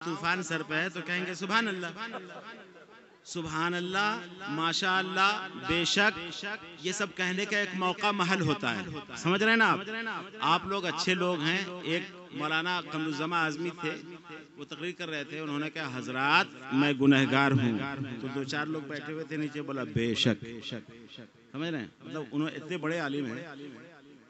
طوفان سر پہ ہے تو کہیں گے سبحان اللہ، سبحان اللہ، ماشاء اللہ، بے شک، یہ سب کہنے کا ایک موقع محل ہوتا ہے. سمجھ رہے ہیں نا آپ لوگ اچھے لوگ ہیں. ایک مولانا قمر الزمان اعظمی تھے، وہ تقریر کر رہے تھے، انہوں نے کہا حضرات میں گنہگار ہوں، تو دو چار لوگ بیٹھے ہوئے تھے نیچے، بولا بے شک. سمجھ رہے ہیں، مطلب انہوں اتنے بڑے عالم ہیں،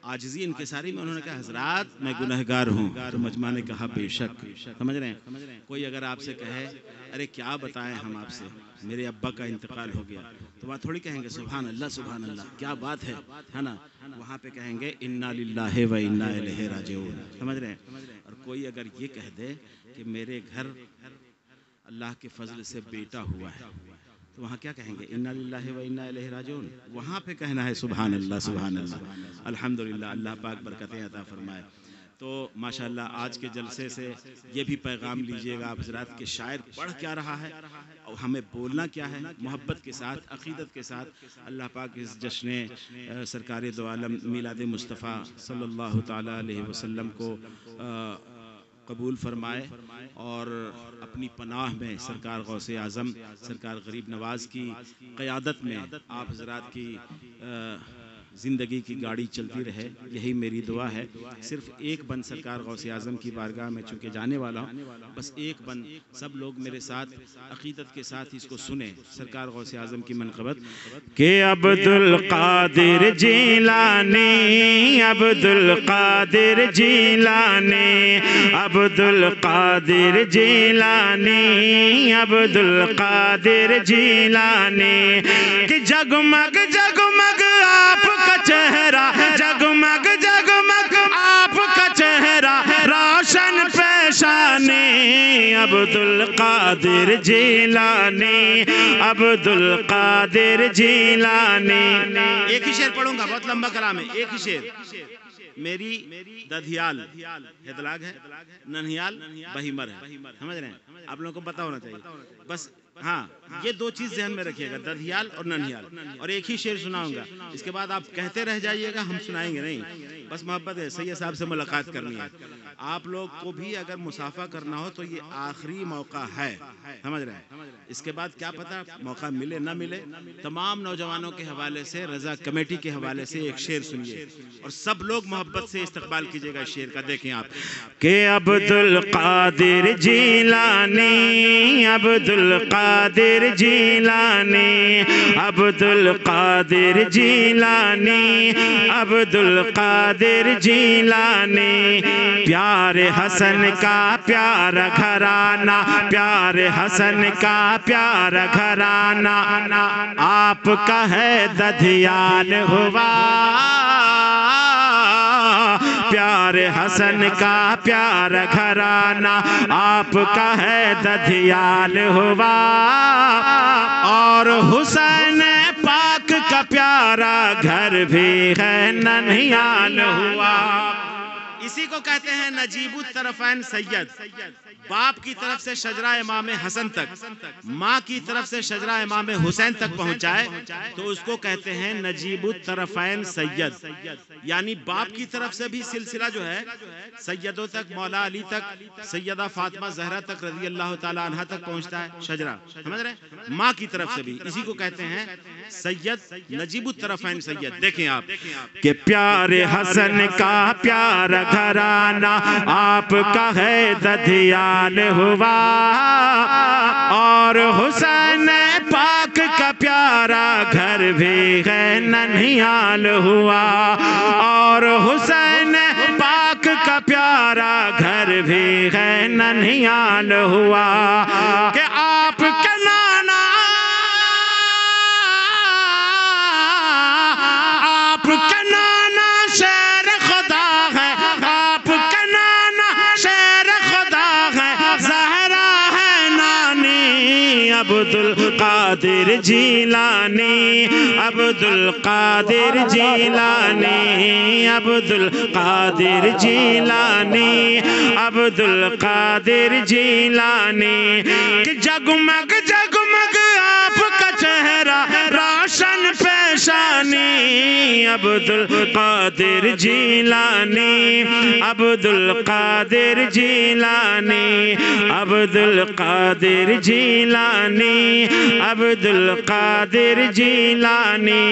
عاجزی انکساری میں انہوں نے کہا حضرات میں گنہگار ہوں، تو مجمع نے کہا بے شک. سمجھ رہے ہیں، کوئی اگر آپ سے کہے ارے کیا بتائیں ہم آپ سے، میرے ابا کا انتقال ہو گیا، تو وہاں تھوڑی کہیں گے سبحان اللہ سبحان اللہ کیا بات ہے نا، وہاں پہ کہیں گے انا للہ و انا الیہ راجعون. سمجھ رہے ہیں. اور کوئی اگر یہ کہہ دے کہ میرے گھر اللہ کے فضل سے بیٹا ہوا ہے، تو وہاں کیا کہیں گے انا للہ و انا الیہ راجعون. وہاں پہ کہنا ہے سبحان اللہ سبحان اللہ. الحمدللہ، اللہ پاک برکتیں عطا فرمائے. تو ماشاءاللہ آج کے جلسے سے یہ بھی پیغام لیجئے گا آپ حضرات کہ شاعر پڑھ کیا رہا ہے اور ہمیں بولنا کیا ہے، محبت کے ساتھ، عقیدت کے ساتھ. اللہ پاک اس جشن سرکار دو عالم میلاد مصطفیٰ صلی اللہ تعالیٰ علیہ وسلم کو قبول فرمائے، اور اپنی پناہ میں سرکار غوث اعظم سرکار غریب نواز کی قیادت میں آپ حضرات کی زندگی کی گاڑی چلتی رہے. یہی میری دعا ہے. صرف ایک بند سرکار غوث اعظم کی بارگاہ میں چونکہ جانے والا ہوں، بس ایک بند سب لوگ میرے ساتھ عقیدت کے ساتھ اس کو سنیں. سرکار غوث اعظم کی منقبت کہ عبد القادر جیلانی، عبد القادر جیلانی، عبد القادر جیلانی، عبد القادر جیلانی، کہ جگمگ جگمگ آپ کا چہرہ، جگمگ جگمگ آپ کا چہرہ، روشن پیشانی، عبد القادر جیلانی، عبد القادر جیلانی. ایک ہی شعر پڑھوں گا، بہت لمبا کلام ہے، ایک ہی شعر. میری ددھیال ہدلاگ ہے، ننہیال بہیمر ہے. سمجھ رہے ہیں، آپ لوگوں کو پتہ ہونا چاہیے. بس ہاں یہ دو چیز ذہن میں رکھیے گا، ددھیال اور ننہیال. اور ایک ہی شعر سناؤں گا، اس کے بعد آپ کہتے رہ جائیے گا، ہم سنائیں گے نہیں. بس محبت ہے، سید صاحب سے ملاقات کرنی ہے. آپ لوگ کو بھی اگر مسافہ کرنا ہو تو یہ آخری موقع ہے. سمجھ رہے ہیں، اس کے بعد کیا پتہ موقع ملے نہ ملے. تمام نوجوانوں کے حوالے سے، رضا کمیٹی کے حوالے سے ایک شعر سنیے، اور سب لوگ محبت سے استقبال کیجئے گا شعر کا. دیکھیں آپ کہ عبد القادر جیلانی، عبد القادر جیلانی، عبد القادر جیلانی، عبد القادر جیلانی. پیار حسن کا پیارا گھرانہ، پیار حسن کا پیارا گھرانہ، آپ کا ہے ددھیال ہوا. پیار حسن کا پیارا گھرانہ، آپ کا ہے ددھیال ہوا. اور حسین پاک کا پیارا گھر بھی ہے ننہیال ہوا. اسی کو کہتے ہیں نجیب الطرفین سید. باپ کی طرف سے شجرہ امام حسن تک، ماں کی طرف سے شجرہ امام حسین تک پہنچائے تو اس کو کہتے ہیں نجیب الطرفین سید. یعنی باپ کی طرف سے بھی سلسلہ جو ہے سیدوں تک، مولا علی تک، سیدہ فاطمہ زہرا تک رضی اللہ تعالی عنہ تک پہنچتا ہے شجرہ. سمجھ رہے ہیں، ماں کی طرف سے بھی. اسی کو کہتے ہیں سید نجیب الطرفین سید. دیکھیں آپ کہ پیار حسن کا پیارا گھرانہ، آپ کا ہے ددھیال ہوا. اور حسین پاک کا پیارا گھر بھی ہے ننہیال ہوا. اور حسین پاک کا پیارا گھر بھی ہے ننہیال ہوا. کہ آپ کا نانا، آپ کا نانا شیر خدا ہے، آپ کا نانا شیر خدا ہے، زہرا ہے نانی. عبد القادر جیلانی، عبد القادر جیلانی، عبد القادر جیلانی، عبد القادر جیلانی. کہ جگمگ جگمگ آپ کا چہرہ، روشن پیشانی، عبدالقادر جیلانی عبدالقادر جیلانی عبدالقادر جیلانی عبدالقادر جیلانی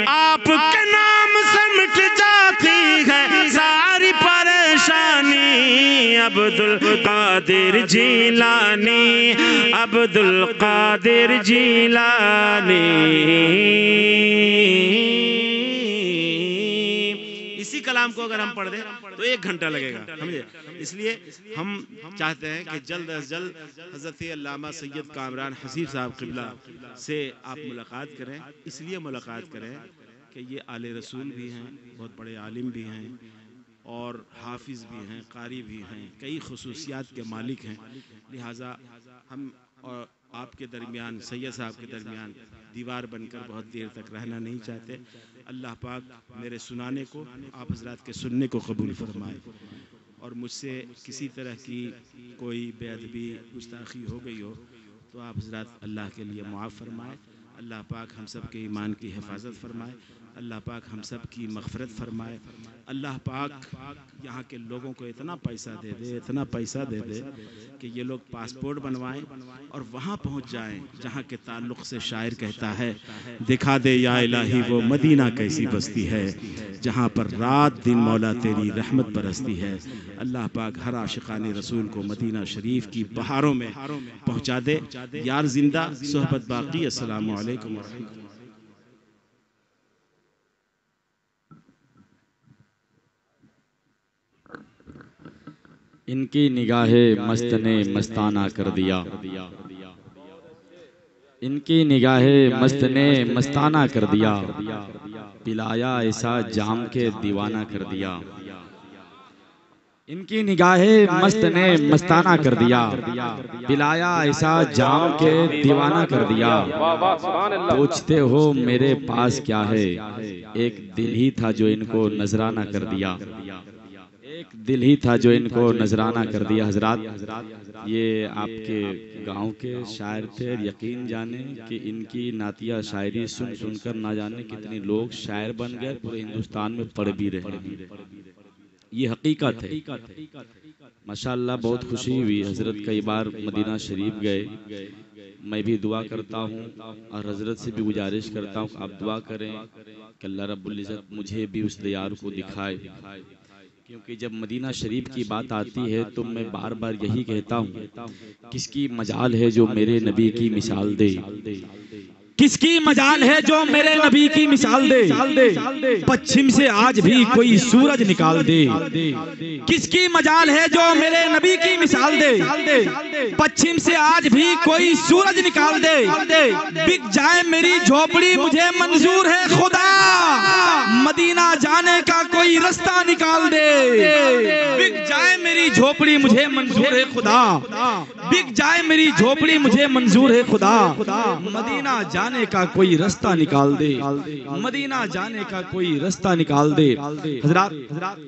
آپ کے نام سے مٹ جاتی ہے ساری پریشانی عبدالقادر جیلانی عبدالقادر جیلانی اسی کلام کو اگر ہم پڑھ دیں تو 1 گھنٹہ لگے گا سمجھے اس لیے ہم چاہتے ہیں کہ جلد از جلد حضرت علامہ سید کامران حسیب صاحب قبلہ سے آپ ملاقات کریں اس لیے ملاقات کریں کہ یہ آل رسول بھی ہیں بہت بڑے عالم بھی ہیں اور حافظ بھی ہیں قاری بھی ہیں کئی خصوصیات کے مالک ہیں لہٰذا ہم اور آپ کے درمیان سید صاحب کے درمیان دیوار بن کر بہت دیر تک رہنا نہیں چاہتے اللہ پاک میرے سنانے کو آپ حضرات کے سننے کو قبول فرمائے اور مجھ سے کسی طرح کی کوئی بے ادبی گستاخی ہو گئی ہو تو آپ حضرات اللہ کے لیے معاف فرمائے اللہ پاک ہم سب کے ایمان کی حفاظت فرمائے اللہ پاک ہم سب کی مغفرت فرمائے اللہ پاک یہاں کے لوگوں کو اتنا پیسہ دے دے اتنا پیسہ دے دے کہ یہ لوگ پاسپورٹ بنوائیں اور وہاں پہنچ جائیں جہاں کے تعلق سے شاعر کہتا ہے دکھا دے یا الہی وہ مدینہ کیسی بستی ہے جہاں پر رات دن مولا تیری رحمت برستی ہے اللہ پاک ہر عاشقان رسول کو مدینہ شریف کی بہاروں میں پہنچا دے یار زندہ صحبت باقی السلام علیکم ورحمۃ اللہ ان کی نگاہ مست نے مستانہ کر دیا ان کی نگاہ مست نے مستانہ کر دیا پلایا ایسا جام کے دیوانہ کر دیا ان کی نگاہ مست نے مستانہ کر دیا پلایا ایسا جام کے دیوانہ کر دیا پوچھتے ہو میرے پاس کیا ہے ایک دل ہی تھا جو ان کو نذرانہ کر دیا ایک دل ہی تھا جو ان کو نذرانہ کر دیا حضرات یہ آپ کے گاؤں کے شاعر تھے اور یقین جانیں کہ ان کی نعتیہ شاعری سن سن کر نہ جانے کتنے لوگ شاعر بن گئے پورے ہندوستان میں پڑھ بھی رہے ہیں یہ حقیقت ہے ماشاءاللہ بہت خوشی ہوئی حضرت کئی بار مدینہ شریف گئے میں بھی دعا کرتا ہوں اور حضرت سے بھی گزارش کرتا ہوں کہ آپ دعا کریں کہ اللہ رب العزت مجھے بھی اس دیار کو دکھائے کیونکہ جب مدینہ شریف کی بات آتی ہے تو میں بار بار یہی کہتا ہوں کس کی مجال ہے جو میرے نبی کی مثال دے کس کی مجال ہے جو میرے نبی کی مثال دے پچھم سے آج بھی کوئی سورج نکال دے کس کی مجال ہے جو میرے نبی کی مثال دے پچھم سے آج بھی کوئی سورج نکال دے بک جائے میری جھوپڑی مجھے منظور ہے خدا مدینہ جانے کا کوئی رستہ نکال دے بک جائے میری جھوپڑی مجھے منظور ہے خدا بک جائے میری جھوپڑی مجھے منظور ہے خدا مدینہ جانے کا کوئی رستہ نکال دے مدینہ جانے کا کوئی رستہ نکال دے حضرات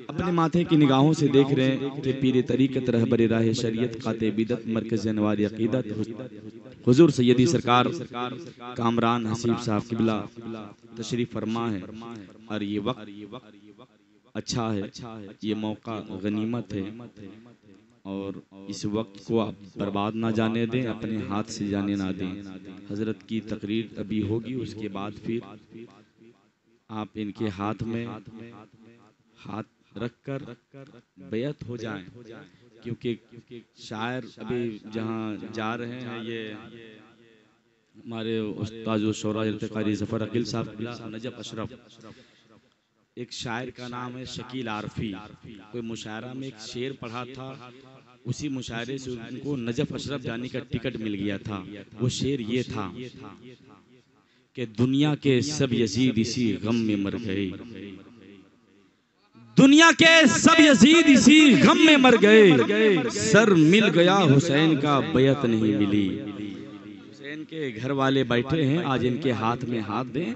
اپنے ماتھے کی نگاہوں سے دیکھ رہے ہیں کہ پیر طریقت رہبر راہ شریعت قاطع بدعت مرکز انوار عقیدت حضور سیدی سرکار کامران حسیب صاحب قبلہ تشریف فرما ہے اور یہ وقت اچھا ہے یہ موقع غنیمت ہے اور اس وقت کو آپ برباد نہ جانے دیں اپنے ہاتھ سے جانے نہ دیں حضرت کی تقریر ابھی ہوگی اس کے بعد پھر آپ ان کے ہاتھ میں ہاتھ رکھ کر بیعت ہو جائیں کیونکہ شاعر ابھی جہاں جا رہے ہیں یہ ہمارے استاد و شورا ارتقاری ظفر عقیل صاحب نجف اشرف ایک شاعر کا نام ہے شکیل عارفی کوئی مشاعرہ میں ایک شعر پڑھا تھا اسی مشاعرے سے ان کو نجف اشرف جانے کا ٹکٹ مل گیا تھا وہ شعر یہ تھا کہ دنیا کے سب یزید اسی غم میں مر گئے دنیا کے سب یزید اسی غم میں مر گئے سر مل گیا حسین کا بیعت نہیں ملی حسین کے گھر والے بیٹھے ہیں آج ان کے ہاتھ میں ہاتھ دیں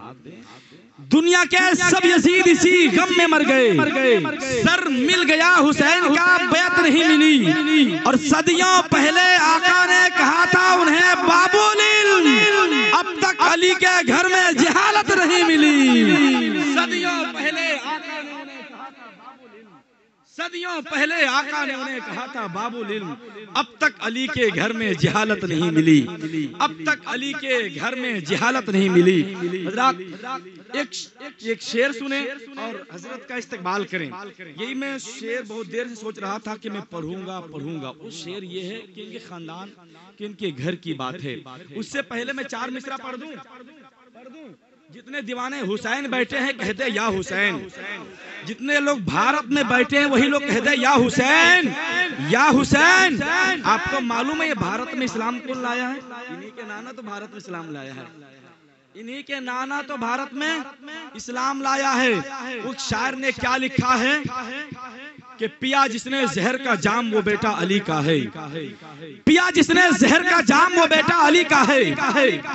دنیا کے سب یزید اسی غم میں مر گئے سر مل گیا حسین کا بیعت نہیں ملی اور صدیوں پہلے آقا نے کہا تھا انہیں بابو اب تک علی کے گھر میں جہالت نہیں ملی صدیوں پہلے صدیوں پہلے آقا نے انہیں کہا تھا باب العلم، اب تک علی کے گھر میں جہالت نہیں ملی، اب تک علی کے گھر میں جہالت نہیں ملی۔ حضرات ایک شعر سنیں اور حضرت کا استقبال کریں۔ یہی میں شعر بہت دیر سے سوچ رہا تھا کہ میں پڑھوں گا۔ وہ شعر یہ ہے کہ ان کے خاندان کہ ان کے گھر کی بات ہے۔ اس سے پہلے میں 4 مصرع پڑھ دوں۔ جتنے دیوانے حسین بیٹھے ہیں کہتے یا حسین، جتنے لوگ بھارت میں بیٹھے ہیں وہی لوگ کہتے یا حسین یا حسین۔ آپ کو معلوم ہے یہ بھارت میں اسلام کون لایا ہے؟ انہی کے نانا تو بھارت میں اسلام لایا ہے، انہی کے نانا تو بھارت میں اسلام لایا ہے۔ اس شاعر نے کیا لکھا ہے کہ پیا جس نے زہر کا جام وہ بیٹا علی کا ہے، پیا جس نے زہر کا جام وہ بیٹا علی کا ہے،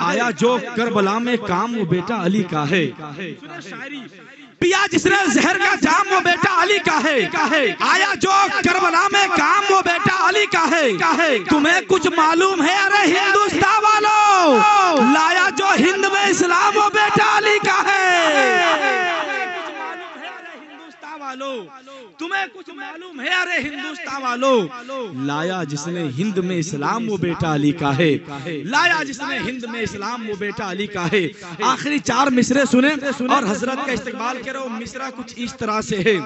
آیا جو کربلا میں کام وہ بیٹا علی کا ہے۔ پیا جس نے زہر کا جام وہ بیٹا علی کا ہے، آیا جو کربلا میں کام وہ بیٹا علی کا ہے۔ تمہیں کچھ معلوم ہے ارے ہندوستان والو، لایا جو ہند میں اسلام وہ بیٹا علی کا ہے۔ تمہیں کچھ معلوم ہے ارے ہندوستان والو، لایا جس نے ہند میں اسلام وہ بیٹا علی کا ہے، لایا جس نے ہند میں اسلام وہ بیٹا علی کا ہے۔ آخری 4 مصرے سنیں اور حضرت کا استقبال کرو۔ مصرع کچھ اس طرح سے ہے،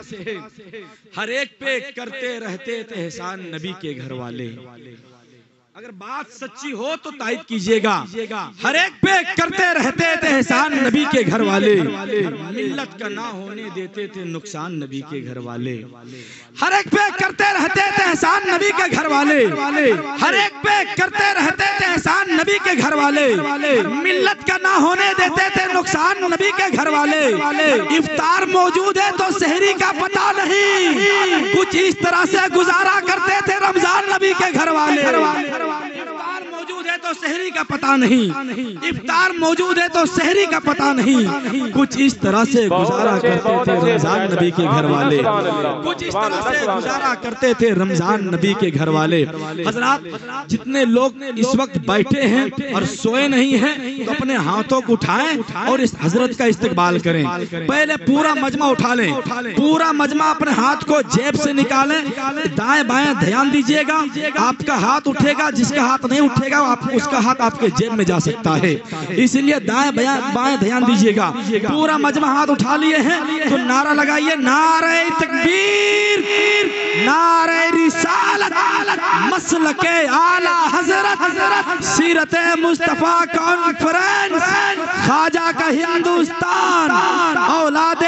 ہر ایک پہ کرتے رہتے تھے احسان نبی کے گھر والے۔ اگر بات سچی ہو تو تائید کیجئے گا، ہر ایک پہ کرتے رہتے تھے احسان نبی کے گھر والے، ملت کا نہ ہونے دیتے تھے نقصان نبی کے گھر والے۔ ہر ایک پہ کرتے رہتے تھے احسان نبی کے گھر والے، ہر ایک پہ کرتے رہتے تھے احسان نبی کے گھر والے، ملت کا نہ ہونے دیتے تھے نقصان نبی کے گھر والے۔ افطار موجود ہے تو سحری کا پتہ نہیں، کچھ اس طرح سے گزارا کرتے تھے رمضان نبی کے گھر والے۔ افطار موجود ہے تو سحری کا پتہ نہیں، افطار موجود ہے تو سحری کا پتہ نہیں، کچھ اس طرح سے گزارا کرتے تھے رمضان نبی کے گھر والے، کچھ اس طرح سے گزارا کرتے تھے رمضان نبی کے گھر والے۔ حضرات جتنے لوگ اس وقت بیٹھے ہیں اور سوئے نہیں ہیں تو اپنے ہاتھوں کو اٹھائیں اور اس حضرت کا استقبال کریں۔ پہلے پورا مجمع اٹھا لیں، پورا مجمع اپنے ہاتھ کو جیب سے نکالیں، دائیں بائیں دھیان دیجئے گا۔ آپ کا ہاتھ اٹھے گا، جس کا ہاتھ نہیں اٹھے گا اس کا ہاتھ آپ کے جیب میں جا سکتا ہے، اس لیے دائیں بائیں دھیان دیجئے گا۔ پورا مجمع ہاتھ اٹھا لیے ہیں تو نعرہ لگائیے، نعرہ تکبیر، نعرہ رسالت، مسلک اعلی حضرت، سیرت مصطفیٰ کانفرنس، خواجہ کا ہندوستان، اولاد